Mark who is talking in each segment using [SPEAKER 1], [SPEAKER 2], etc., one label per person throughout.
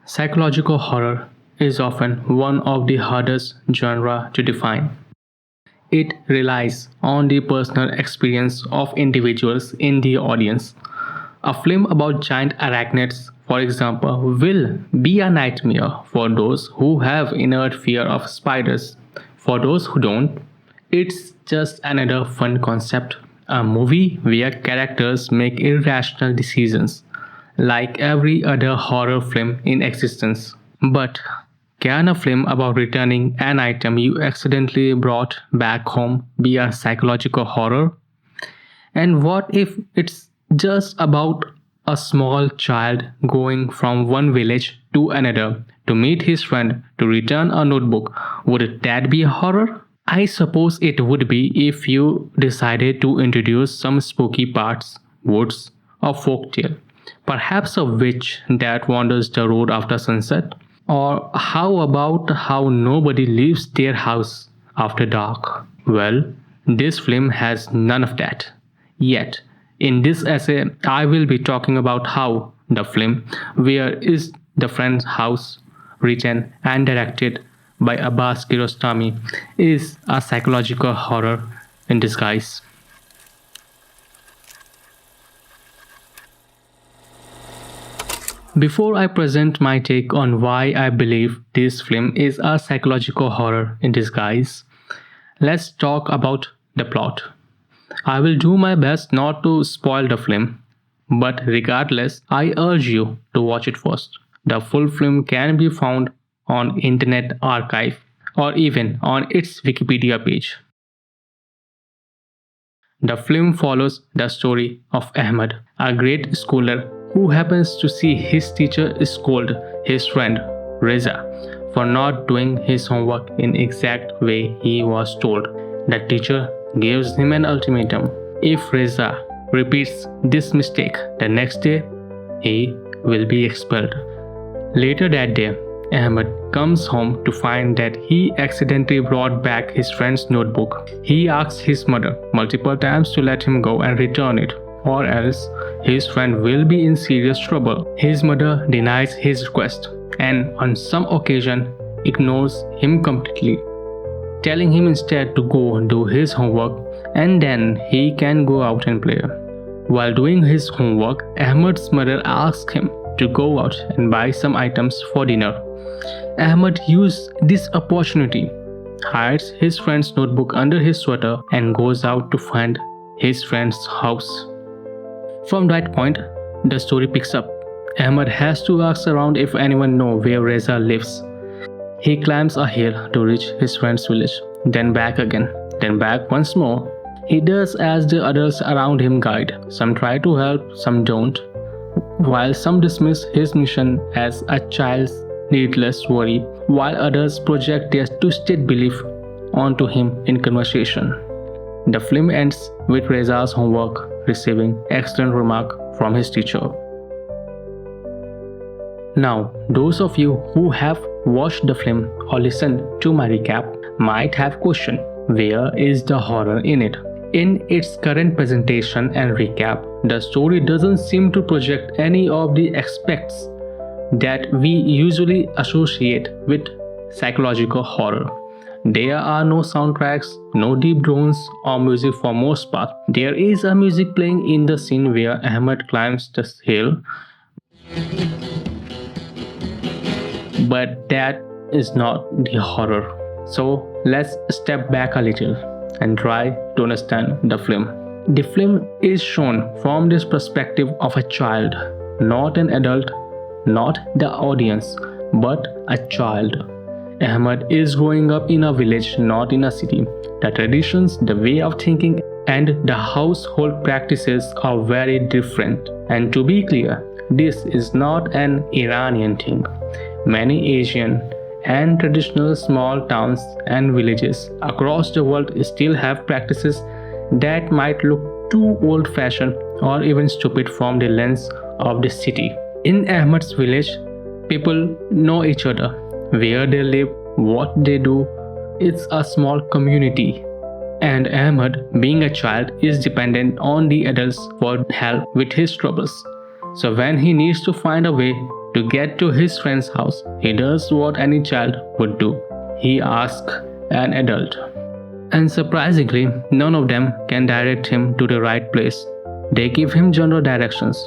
[SPEAKER 1] Psychological horror is often one of the hardest genres to define. It relies on the personal experience of individuals in the audience. A film about giant arachnids, for example, will be a nightmare for those who have inherent fear of spiders. For those who don't, it's just another fun concept. A movie where characters make irrational decisions, like every other horror film in existence. But can a film about returning an item you accidentally brought back home be a psychological horror? And what if it's just about a small child going from one village to another to meet his friend to return a notebook? Would that be a horror? I suppose it would be if you decided to introduce some spooky parts, woods, or folktale. Perhaps a witch that wanders the road after sunset? Or how about how nobody leaves their house after dark? Well, this film has none of that. Yet, in this essay, I will be talking about how the film Where is the Friend's House, written and directed by Abbas Kiarostami, is a psychological horror in disguise. Before I present my take on why I believe this film is a psychological horror in disguise, let's talk about the plot. I will do my best not to spoil the film, but regardless, I urge you to watch it first. The full film can be found on Internet Archive or even on its Wikipedia page. The film follows the story of Ahmed, a great scholar who happens to see his teacher scold his friend Reza for not doing his homework in exact way he was told. The teacher gives him an ultimatum. If Reza repeats this mistake the next day, he will be expelled. Later that day, Ahmed comes home to find that he accidentally brought back his friend's notebook. He asks his mother multiple times to let him go and return it, or else his friend will be in serious trouble. His mother denies his request and on some occasion ignores him completely, telling him instead to go do his homework and then he can go out and play. While doing his homework, Ahmed's mother asks him to go out and buy some items for dinner. Ahmed uses this opportunity, hides his friend's notebook under his sweater and goes out to find his friend's house. From that point, the story picks up. Ahmed has to ask around if anyone knows where Reza lives. He climbs a hill to reach his friend's village, then back again, then back once more. He does as the adults around him guide. Some try to help, some don't, while some dismiss his mission as a child's needless worry, while others project their twisted belief onto him in conversation. The film ends with Reza's homework receiving excellent remark from his teacher. Now, those of you who have watched the film or listened to my recap might have questioned, where is the horror in it? In its current presentation and recap, the story doesn't seem to project any of the aspects that we usually associate with psychological horror. There are no soundtracks, no deep drones or music for most part. There is a music playing in the scene where Ahmed climbs the hill, but that is not the horror. So let's step back a little and try to understand the film. The film is shown from this perspective of a child, not an adult, not the audience, but a child. Ahmed is growing up in a village, not in a city. The traditions, the way of thinking, and the household practices are very different. And to be clear, this is not an Iranian thing. Many Asian and traditional small towns and villages across the world still have practices that might look too old-fashioned or even stupid from the lens of the city. In Ahmed's village, people know each other, where they live, what they do. It's a small community. And Ahmed, being a child, is dependent on the adults for help with his troubles. So when he needs to find a way To get to his friend's house, he does what any child would do. He asks an adult. And surprisingly, none of them can direct him to the right place. They give him general directions,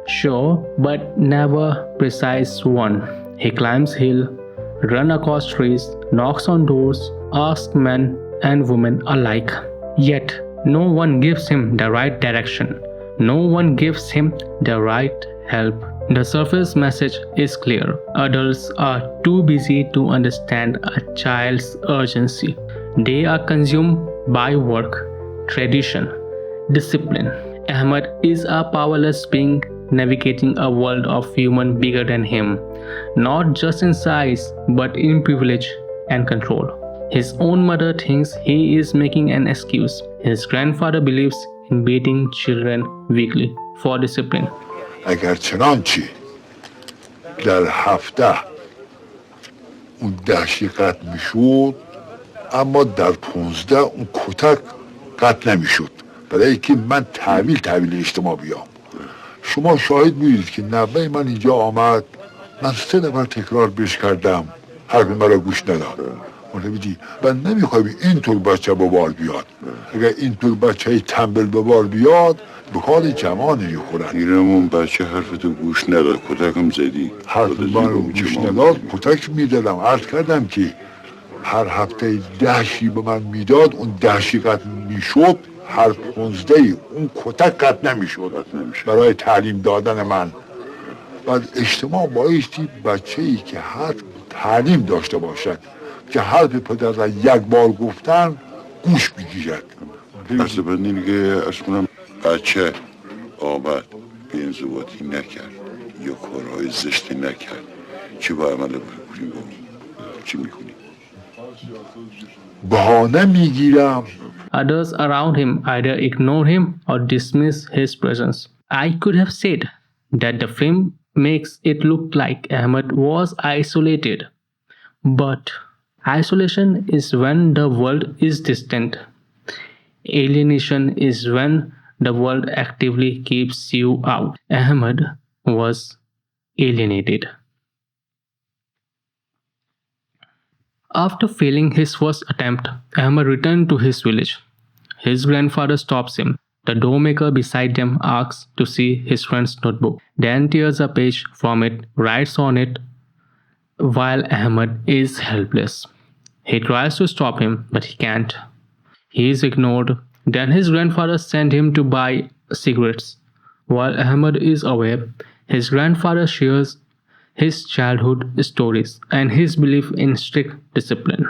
[SPEAKER 1] sure, but never precise one. He climbs hill, runs across trees, knocks on doors, asks men and women alike. Yet, no one gives him the right direction. No one gives him the right help. The surface message is clear. Adults are too busy to understand a child's urgency. They are consumed by work, tradition, discipline. Ahmed is a powerless being navigating a world of humans bigger than him, not just in size but in privilege and control. His own mother thinks he is making an excuse. His grandfather believes in beating children weekly for discipline.
[SPEAKER 2] اگر چنانچه در 17 اون 10 قتل میشد، اما در 15 اون کتک قتل نمیشد، برای اینکه من تحویل اجتماع بیام. شما شاهد بودید که نوه من اینجا آمد، من 3 نفر تکرار بهش کردم، حرف مرا گوش نداد. متوجهی؟ من نمیخوایم اینطور بچه به بار بیاد. اگر اینطور بچه تنبل به بار بیاد، به حال جماع نمیخورن.
[SPEAKER 3] دیرمون بچه حرفتو گوش نداد، کتکم زدی.
[SPEAKER 2] حرف من رو گوش نداد، کتک میدادم. عرض کردم که هر هفته 10 به من میداد، اون 10 قتل میشد، هر 15 اون کتک قتل نمیشد برای تعلیم دادن من. بعد اجتماع بایستی بچه‌ای که هر تعلیم داشته باشد، که حرف پدر را 1 بار گفتن گوش بگیرد.
[SPEAKER 3] اصلا بعد اینه از کنم بچه آمد بینزواتی نکرد یا کارهای زشتی نکرد، چه با عمل بکنیم؟ چی میکنیم؟
[SPEAKER 2] بهانه میگیرم.
[SPEAKER 1] Others around him either ignore him or dismiss his presence. I could have said that the film makes it look like Ahmed was isolated. But isolation is when the world is distant. Alienation is when the world actively keeps you out. Ahmed was alienated. After failing his first attempt, Ahmed returned to his village. His grandfather stops him. The doormaker beside them asks to see his friend's notebook, then tears a page from it, writes on it, while Ahmed is helpless. He tries to stop him, but he can't. He is ignored. Then his grandfather sends him to buy cigarettes. While Ahmed is away, his grandfather shares his childhood stories and his belief in strict discipline.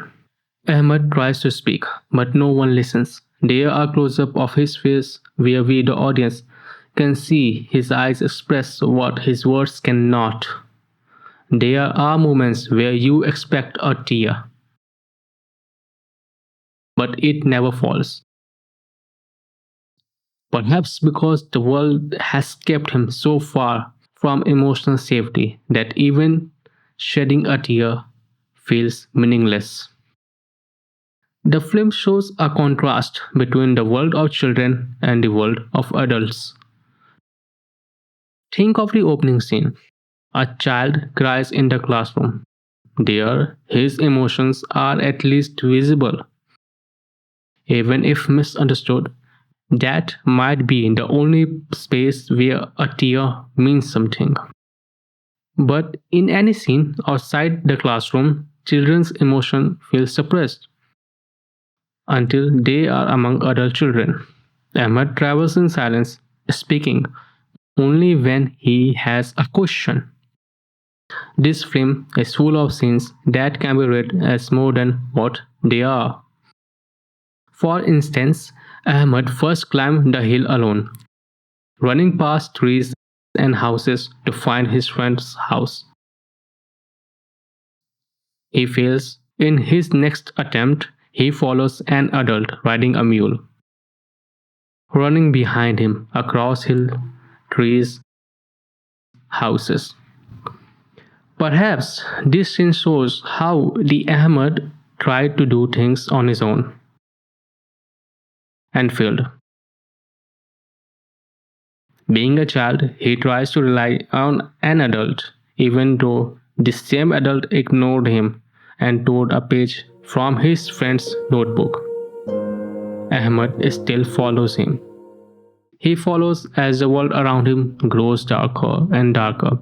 [SPEAKER 1] Ahmed tries to speak, but no one listens. There are close-ups of his face where we, the audience, can see his eyes express what his words cannot. There are moments where you expect a tear, but it never falls. Perhaps because the world has kept him so far from emotional safety that even shedding a tear feels meaningless. The film shows a contrast between the world of children and the world of adults. Think of the opening scene. A child cries in the classroom. There, his emotions are at least visible. Even if misunderstood, that might be the only space where a tear means something. But in any scene outside the classroom, children's emotion feels suppressed until they are among adult children. Ahmed travels in silence, speaking only when he has a question. This film is full of scenes that can be read as more than what they are. For instance, Ahmed first climbed the hill alone, running past trees and houses to find his friend's house. He fails. In his next attempt, he follows an adult riding a mule, running behind him across hill, trees, houses. Perhaps this scene shows how the Ahmed tried to do things on his own and failed. Being a child, he tries to rely on an adult, even though the same adult ignored him and tore a page from his friend's notebook. Ahmed still follows him. He follows as the world around him grows darker and darker,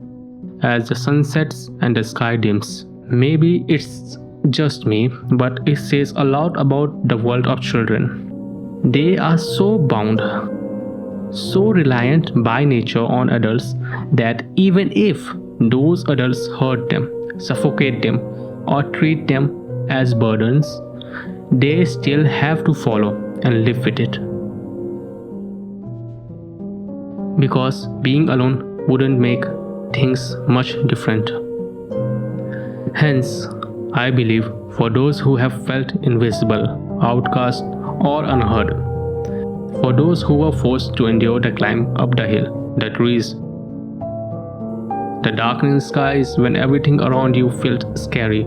[SPEAKER 1] as the sun sets and the sky dims. Maybe it's just me, but it says a lot about the world of children. They are so bound, so reliant by nature on adults that even if those adults hurt them, suffocate them, or treat them as burdens, they still have to follow and live with it. Because being alone wouldn't make things much different. Hence, I believe for those who have felt invisible, outcast, or unheard, for those who were forced to endure the climb up the hill, the trees, the darkening skies when everything around you felt scary,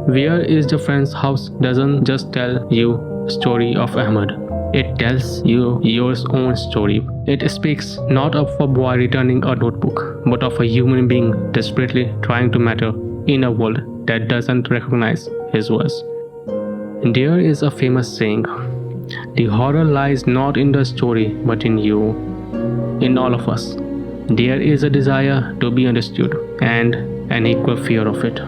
[SPEAKER 1] Where is the Friend's House doesn't just tell you the story of Ahmed. It tells you your own story. It speaks not of a boy returning a notebook, but of a human being desperately trying to matter in a world that doesn't recognize his voice. There is a famous saying, the horror lies not in the story, but in you, in all of us. There is a desire to be understood and an equal fear of it.